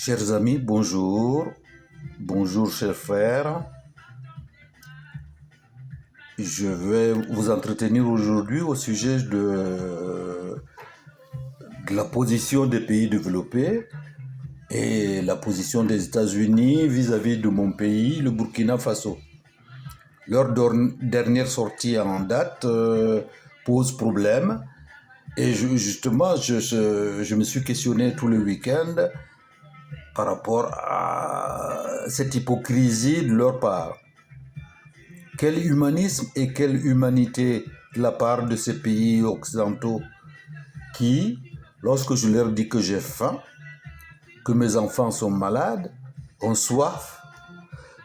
Chers amis, bonjour. Bonjour, chers frères. Je vais vous entretenir aujourd'hui au sujet de la position des pays développés et la position des États-Unis vis-à-vis de mon pays, le Burkina Faso. Leur dernière sortie en date pose problème et justement, je me suis questionné tout le week-end par rapport à cette hypocrisie de leur part. Quel humanisme et quelle humanité de la part de ces pays occidentaux qui, lorsque je leur dis que j'ai faim, que mes enfants sont malades, ont soif,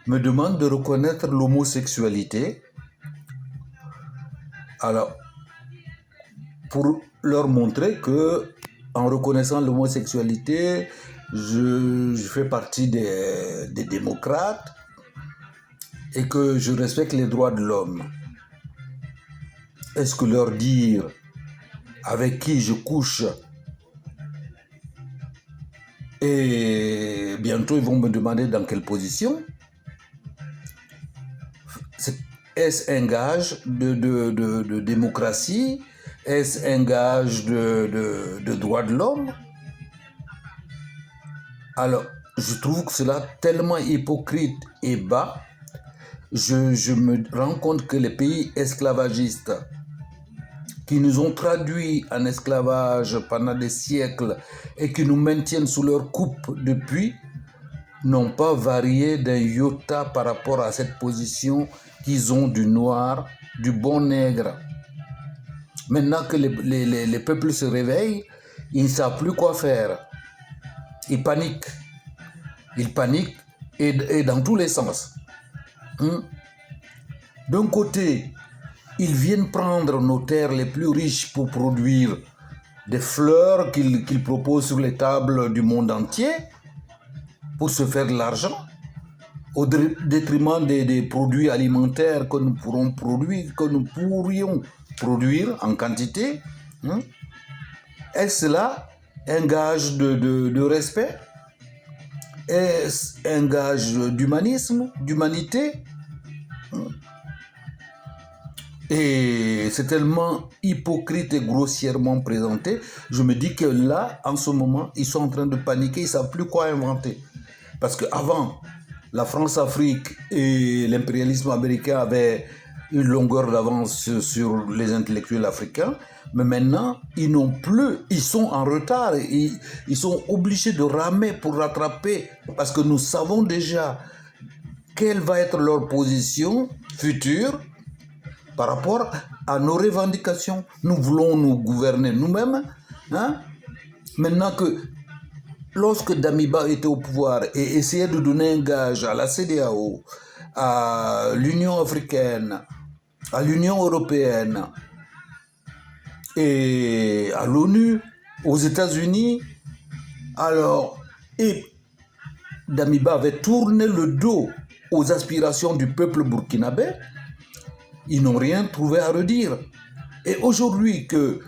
me demandent de reconnaître l'homosexualité. Alors, pour leur montrer que, en reconnaissant l'homosexualité, je fais partie des démocrates et que je respecte les droits de l'homme. Est-ce que leur dire avec qui je couche et bientôt ils vont me demander dans quelle position? Est-ce un gage de démocratie? Est-ce un gage de droits de l'homme? Alors, je trouve que cela tellement hypocrite et bas. Je me rends compte que les pays esclavagistes qui nous ont traduits en esclavage pendant des siècles et qui nous maintiennent sous leur coupe depuis, n'ont pas varié d'un iota par rapport à cette position qu'ils ont du noir, du bon nègre. Maintenant que les peuples se réveillent, ils ne savent plus quoi faire. Ils paniquent. Ils paniquent et dans tous les sens. D'un côté, ils viennent prendre nos terres les plus riches pour produire des fleurs qu'ils proposent sur les tables du monde entier pour se faire de l'argent, au détriment des produits alimentaires que nous pourrions produire en quantité. Est-ce là un gage de respect? Est-ce un gage d'humanisme, d'humanité? Et c'est tellement hypocrite et grossièrement présenté. Je me dis que là, en ce moment, ils sont en train de paniquer, ils ne savent plus quoi inventer. Parce qu'avant, la France-Afrique et l'impérialisme américain avaient une longueur d'avance sur les intellectuels africains. Mais maintenant, ils n'ont plus, ils sont en retard. Ils sont obligés de ramer pour rattraper. Parce que nous savons déjà quelle va être leur position future par rapport à nos revendications. Nous voulons nous gouverner nous-mêmes. Maintenant que lorsque Damiba était au pouvoir et essayait de donner un gage à la CEDEAO, à l'Union africaine, à l'Union européenne et à l'ONU, aux États-Unis, alors, et Damiba avait tourné le dos aux aspirations du peuple burkinabé, ils n'ont rien trouvé à redire. Et aujourd'hui que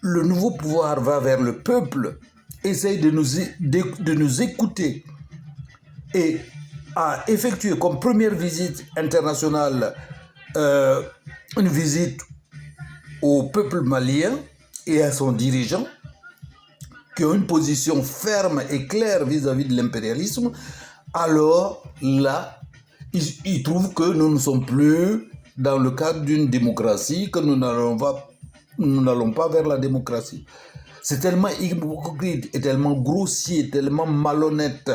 le nouveau pouvoir va vers le peuple, essaye de nous écouter et a effectué comme première visite internationale une visite au peuple malien et à son dirigeant qui ont une position ferme et claire vis-à-vis de l'impérialisme, alors là, ils trouvent que nous ne sommes plus dans le cadre d'une démocratie, que nous n'allons pas vers la démocratie. C'est tellement hypocrite et tellement grossier, tellement malhonnête,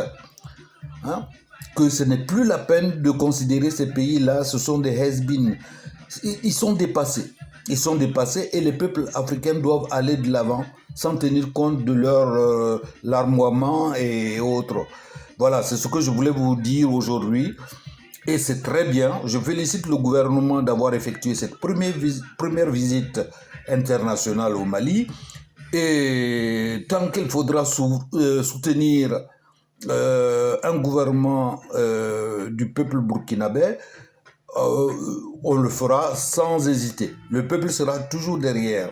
que ce n'est plus la peine de considérer ces pays-là, ce sont des has-been. Ils sont dépassés. Ils sont dépassés et les peuples africains doivent aller de l'avant sans tenir compte de leur larmoiement et autres. Voilà, c'est ce que je voulais vous dire aujourd'hui. Et c'est très bien. Je félicite le gouvernement d'avoir effectué cette première visite internationale au Mali. Et tant qu'il faudra soutenir un gouvernement du peuple burkinabé, on le fera sans hésiter. Le peuple sera toujours derrière.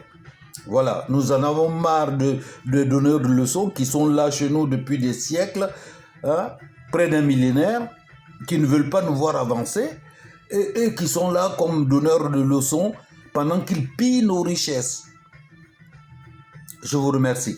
Voilà, nous en avons marre de donneurs de leçons qui sont là chez nous depuis des siècles, hein, près d'un millénaire, qui ne veulent pas nous voir avancer et qui sont là comme donneurs de leçons pendant qu'ils pillent nos richesses. Je vous remercie.